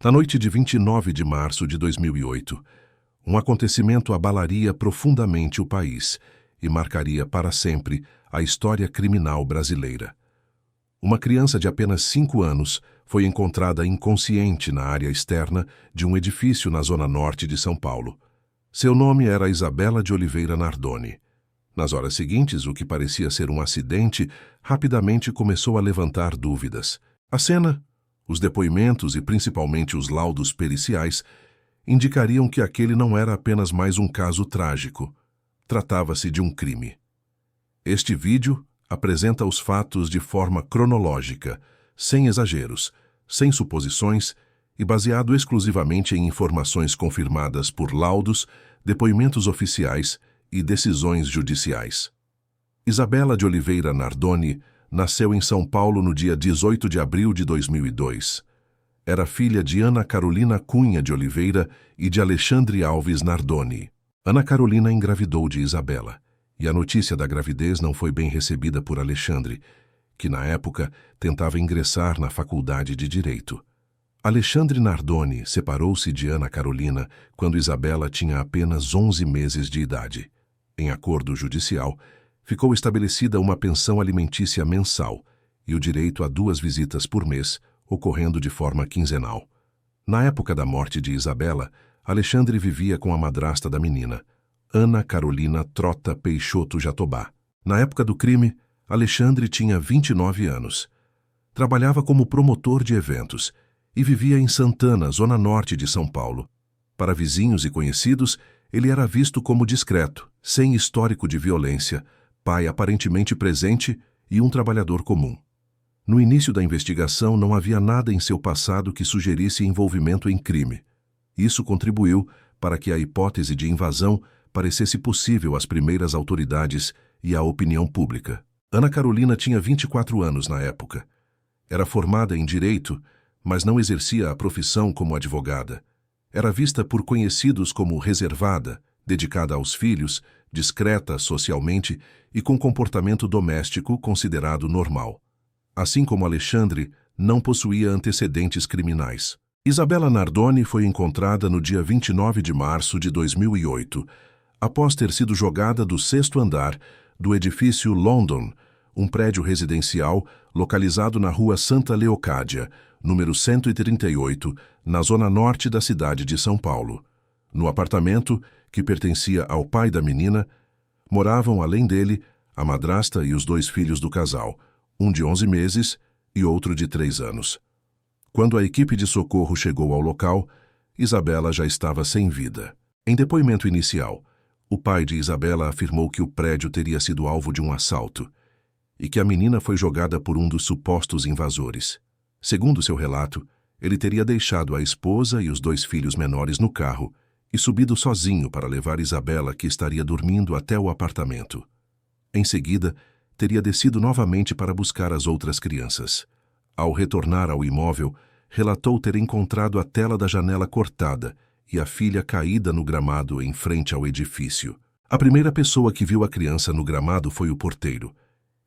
Na noite de 29 de março de 2008, um acontecimento abalaria profundamente o país e marcaria para sempre a história criminal brasileira. Uma criança de apenas 5 anos foi encontrada inconsciente na área externa de um edifício na zona norte de São Paulo. Seu nome era Isabela de Oliveira Nardoni. Nas horas seguintes, o que parecia ser um acidente rapidamente começou a levantar dúvidas. A cena, os depoimentos e principalmente os laudos periciais indicariam que aquele não era apenas mais um caso trágico. Tratava-se de um crime. Este vídeo apresenta os fatos de forma cronológica, sem exageros, sem suposições e baseado exclusivamente em informações confirmadas por laudos, depoimentos oficiais e decisões judiciais. Isabela de Oliveira Nardoni nasceu em São Paulo no dia 18 de abril de 2002. Era filha de Ana Carolina Cunha de Oliveira e de Alexandre Alves Nardoni. Ana Carolina engravidou de Isabela, e a notícia da gravidez não foi bem recebida por Alexandre, que na época tentava ingressar na faculdade de Direito. Alexandre Nardoni separou-se de Ana Carolina quando Isabela tinha apenas 11 meses de idade. Em acordo judicial, ficou estabelecida uma pensão alimentícia mensal e o direito a 2 visitas por mês, ocorrendo de forma quinzenal. Na época da morte de Isabela, Alexandre vivia com a madrasta da menina, Ana Carolina Trota Peixoto Jatobá. Na época do crime, Alexandre tinha 29 anos. Trabalhava como promotor de eventos e vivia em Santana, zona norte de São Paulo. Para vizinhos e conhecidos, ele era visto como discreto, sem histórico de violência, pai aparentemente presente e um trabalhador comum. No início da investigação, não havia nada em seu passado que sugerisse envolvimento em crime. Isso contribuiu para que a hipótese de invasão parecesse possível às primeiras autoridades e à opinião pública. Ana Carolina tinha 24 anos na época. Era formada em Direito, mas não exercia a profissão como advogada. Era vista por conhecidos como reservada, dedicada aos filhos, discreta socialmente e com comportamento doméstico considerado normal. Assim como Alexandre, não possuía antecedentes criminais. Isabela Nardoni foi encontrada no dia 29 de março de 2008, após ter sido jogada do 6º andar do edifício London, um prédio residencial localizado na rua Santa Leocádia, número 138, na zona norte da cidade de São Paulo. No apartamento, que pertencia ao pai da menina, moravam, além dele, a madrasta e os 2 filhos do casal, um de 11 meses e outro de 3 anos. Quando a equipe de socorro chegou ao local, Isabela já estava sem vida. Em depoimento inicial, o pai de Isabela afirmou que o prédio teria sido alvo de um assalto e que a menina foi jogada por um dos supostos invasores. Segundo seu relato, ele teria deixado a esposa e os 2 filhos menores no carro e subido sozinho para levar Isabela, que estaria dormindo, até o apartamento. Em seguida, teria descido novamente para buscar as outras crianças. Ao retornar ao imóvel, relatou ter encontrado a tela da janela cortada e a filha caída no gramado em frente ao edifício. A primeira pessoa que viu a criança no gramado foi o porteiro.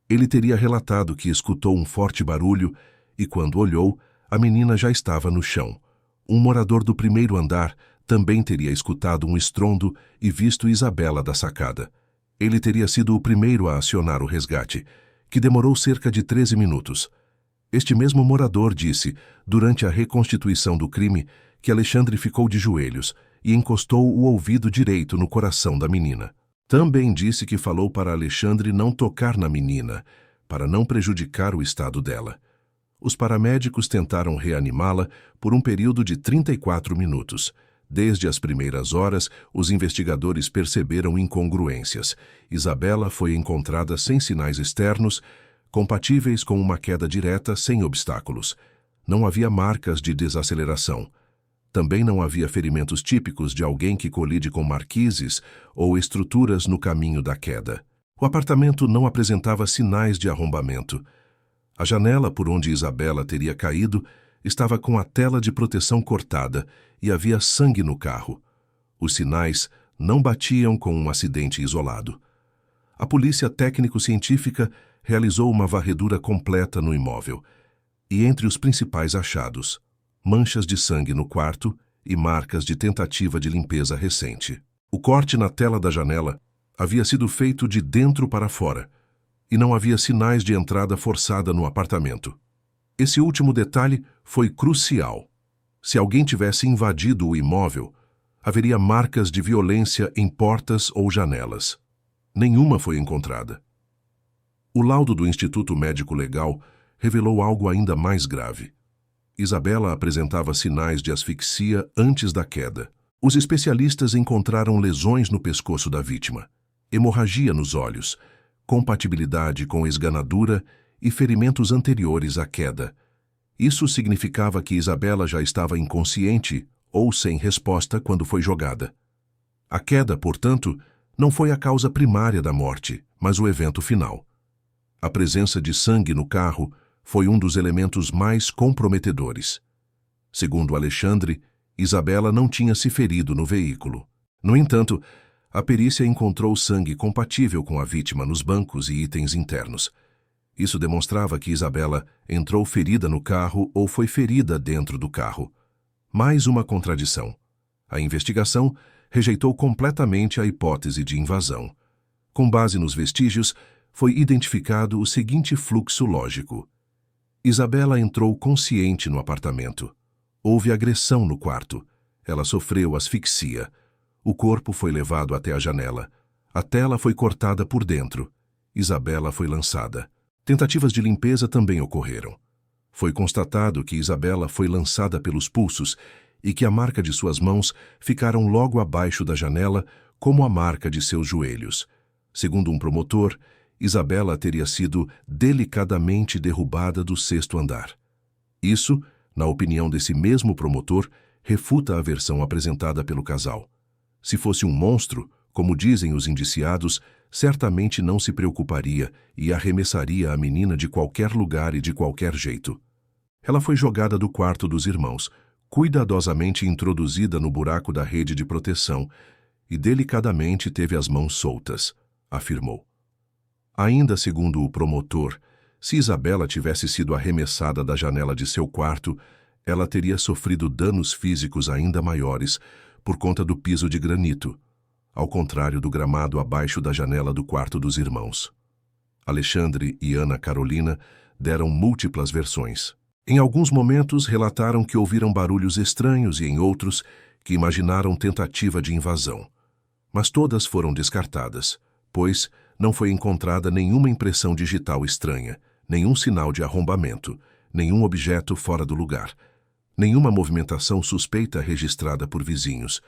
Ele teria relatado que escutou um forte barulho e, quando olhou, a menina já estava no chão. Um morador do 1º andar também teria escutado um estrondo e visto Isabela da sacada. Ele teria sido o primeiro a acionar o resgate, que demorou cerca de 13 minutos. Este mesmo morador disse, durante a reconstituição do crime, que Alexandre ficou de joelhos e encostou o ouvido direito no coração da menina. Também disse que falou para Alexandre não tocar na menina, para não prejudicar o estado dela. Os paramédicos tentaram reanimá-la por um período de 34 minutos. Desde as primeiras horas, os investigadores perceberam incongruências. Isabela foi encontrada sem sinais externos, compatíveis com uma queda direta sem obstáculos. Não havia marcas de desaceleração. Também não havia ferimentos típicos de alguém que colide com marquises ou estruturas no caminho da queda. O apartamento não apresentava sinais de arrombamento. A janela por onde Isabela teria caído estava com a tela de proteção cortada e havia sangue no carro. Os sinais não batiam com um acidente isolado. A polícia técnico-científica realizou uma varredura completa no imóvel. E entre os principais achados, manchas de sangue no quarto e marcas de tentativa de limpeza recente. O corte na tela da janela havia sido feito de dentro para fora e não havia sinais de entrada forçada no apartamento. Esse último detalhe foi crucial. Se alguém tivesse invadido o imóvel, haveria marcas de violência em portas ou janelas. Nenhuma foi encontrada. O laudo do Instituto Médico Legal revelou algo ainda mais grave. Isabela apresentava sinais de asfixia antes da queda. Os especialistas encontraram lesões no pescoço da vítima, hemorragia nos olhos, compatibilidade com esganadura e ferimentos anteriores à queda. Isso significava que Isabela já estava inconsciente ou sem resposta quando foi jogada. A queda, portanto, não foi a causa primária da morte, mas o evento final. A presença de sangue no carro foi um dos elementos mais comprometedores. Segundo Alexandre, Isabela não tinha se ferido no veículo. No entanto, a perícia encontrou sangue compatível com a vítima nos bancos e itens internos. Isso demonstrava que Isabela entrou ferida no carro ou foi ferida dentro do carro. Mais uma contradição. A investigação rejeitou completamente a hipótese de invasão. Com base nos vestígios, foi identificado o seguinte fluxo lógico. Isabela entrou consciente no apartamento. Houve agressão no quarto. Ela sofreu asfixia. O corpo foi levado até a janela. A tela foi cortada por dentro. Isabela foi lançada. Tentativas de limpeza também ocorreram. Foi constatado que Isabela foi lançada pelos pulsos e que a marca de suas mãos ficaram logo abaixo da janela, como a marca de seus joelhos. Segundo um promotor, Isabela teria sido delicadamente derrubada do 6º andar. Isso, na opinião desse mesmo promotor, refuta a versão apresentada pelo casal. Se fosse um monstro, como dizem os indiciados, certamente não se preocuparia e arremessaria a menina de qualquer lugar e de qualquer jeito. Ela foi jogada do quarto dos irmãos, cuidadosamente introduzida no buraco da rede de proteção e delicadamente teve as mãos soltas, afirmou. Ainda segundo o promotor, se Isabela tivesse sido arremessada da janela de seu quarto, ela teria sofrido danos físicos ainda maiores por conta do piso de granito, ao contrário do gramado abaixo da janela do quarto dos irmãos. Alexandre e Ana Carolina deram múltiplas versões. Em alguns momentos relataram que ouviram barulhos estranhos e em outros que imaginaram tentativa de invasão. Mas todas foram descartadas, pois não foi encontrada nenhuma impressão digital estranha, nenhum sinal de arrombamento, nenhum objeto fora do lugar, nenhuma movimentação suspeita registrada por vizinhos.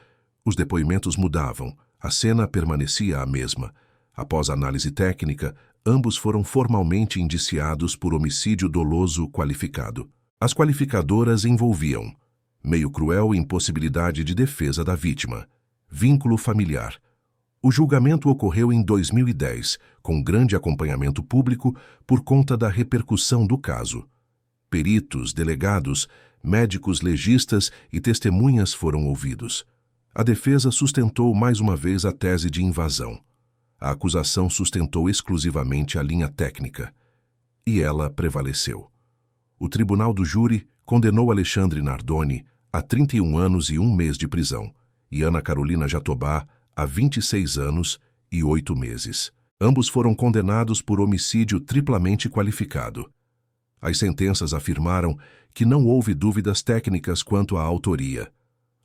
Os depoimentos mudavam, a cena permanecia a mesma. Após análise técnica, ambos foram formalmente indiciados por homicídio doloso qualificado. As qualificadoras envolviam meio cruel e impossibilidade de defesa da vítima, vínculo familiar. O julgamento ocorreu em 2010, com grande acompanhamento público por conta da repercussão do caso. Peritos, delegados, médicos legistas e testemunhas foram ouvidos. A defesa sustentou mais uma vez a tese de invasão. A acusação sustentou exclusivamente a linha técnica. E ela prevaleceu. O tribunal do júri condenou Alexandre Nardoni a 31 anos e 1 mês de prisão e Ana Carolina Jatobá a 26 anos e 8 meses. Ambos foram condenados por homicídio triplamente qualificado. As sentenças afirmaram que não houve dúvidas técnicas quanto à autoria.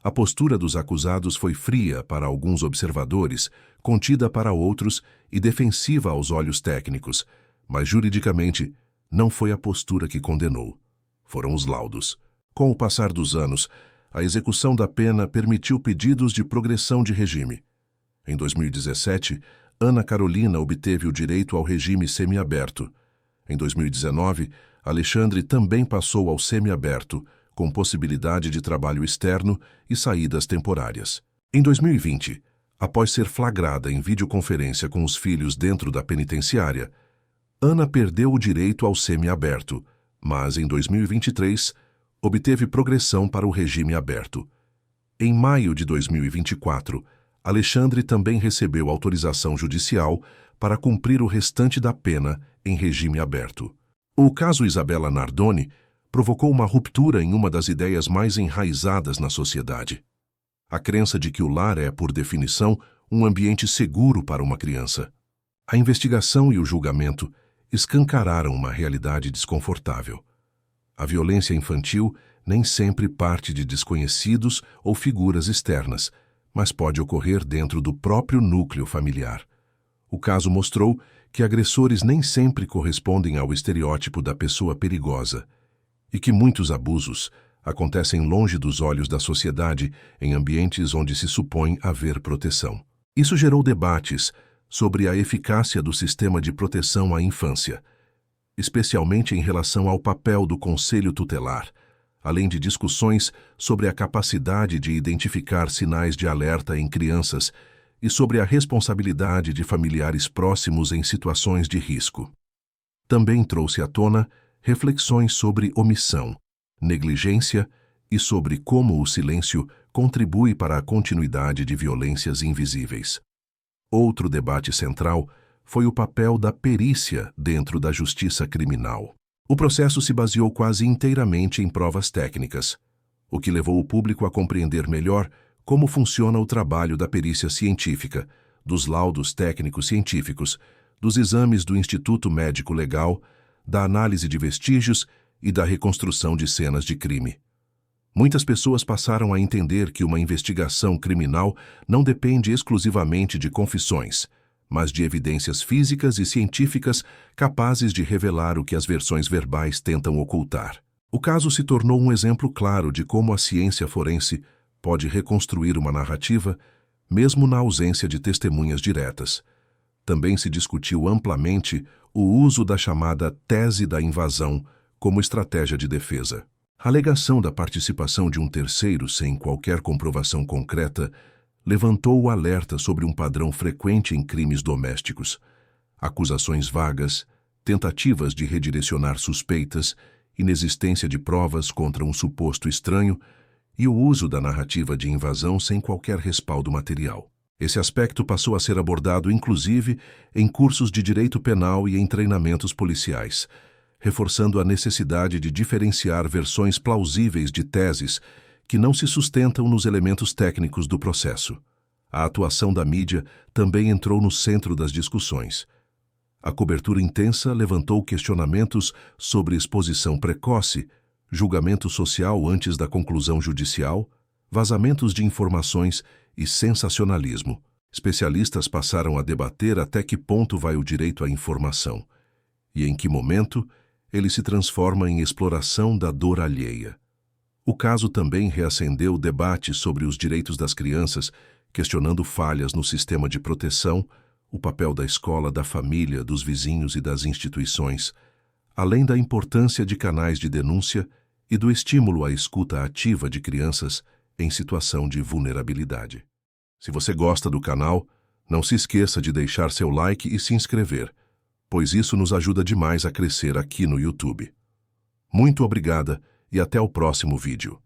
A postura dos acusados foi fria para alguns observadores, contida para outros e defensiva aos olhos técnicos, mas juridicamente não foi a postura que condenou. Foram os laudos. Com o passar dos anos, a execução da pena permitiu pedidos de progressão de regime. Em 2017, Ana Carolina obteve o direito ao regime semiaberto. Em 2019, Alexandre também passou ao semiaberto, com possibilidade de trabalho externo e saídas temporárias. Em 2020, após ser flagrada em videoconferência com os filhos dentro da penitenciária, Ana perdeu o direito ao semiaberto, mas em 2023 obteve progressão para o regime aberto. Em maio de 2024, Alexandre também recebeu autorização judicial para cumprir o restante da pena em regime aberto. O caso Isabela Nardoni provocou uma ruptura em uma das ideias mais enraizadas na sociedade: a crença de que o lar é, por definição, um ambiente seguro para uma criança. A investigação e o julgamento escancararam uma realidade desconfortável. A violência infantil nem sempre parte de desconhecidos ou figuras externas, mas pode ocorrer dentro do próprio núcleo familiar. O caso mostrou que agressores nem sempre correspondem ao estereótipo da pessoa perigosa e que muitos abusos acontecem longe dos olhos da sociedade em ambientes onde se supõe haver proteção. Isso gerou debates sobre a eficácia do sistema de proteção à infância, especialmente em relação ao papel do Conselho Tutelar, além de discussões sobre a capacidade de identificar sinais de alerta em crianças e sobre a responsabilidade de familiares próximos em situações de risco. Também trouxe à tona reflexões sobre omissão, negligência e sobre como o silêncio contribui para a continuidade de violências invisíveis. Outro debate central foi o papel da perícia dentro da justiça criminal. O processo se baseou quase inteiramente em provas técnicas, o que levou o público a compreender melhor como funciona o trabalho da perícia científica, dos laudos técnicos científicos, dos exames do Instituto Médico Legal, da análise de vestígios e da reconstrução de cenas de crime. Muitas pessoas passaram a entender que uma investigação criminal não depende exclusivamente de confissões, mas de evidências físicas e científicas capazes de revelar o que as versões verbais tentam ocultar. O caso se tornou um exemplo claro de como a ciência forense pode reconstruir uma narrativa, mesmo na ausência de testemunhas diretas. Também se discutiu amplamente o uso da chamada tese da invasão como estratégia de defesa. A alegação da participação de um terceiro sem qualquer comprovação concreta levantou o alerta sobre um padrão frequente em crimes domésticos: acusações vagas, tentativas de redirecionar suspeitas, inexistência de provas contra um suposto estranho e o uso da narrativa de invasão sem qualquer respaldo material. Esse aspecto passou a ser abordado inclusive em cursos de direito penal e em treinamentos policiais, reforçando a necessidade de diferenciar versões plausíveis de teses que não se sustentam nos elementos técnicos do processo. A atuação da mídia também entrou no centro das discussões. A cobertura intensa levantou questionamentos sobre exposição precoce, julgamento social antes da conclusão judicial, vazamentos de informações e sensacionalismo. Especialistas passaram a debater até que ponto vai o direito à informação e em que momento ele se transforma em exploração da dor alheia. O caso também reacendeu o debate sobre os direitos das crianças, questionando falhas no sistema de proteção, o papel da escola, da família, dos vizinhos e das instituições, além da importância de canais de denúncia e do estímulo à escuta ativa de crianças em situação de vulnerabilidade. Se você gosta do canal, não se esqueça de deixar seu like e se inscrever, pois isso nos ajuda demais a crescer aqui no YouTube. Muito obrigada e até o próximo vídeo.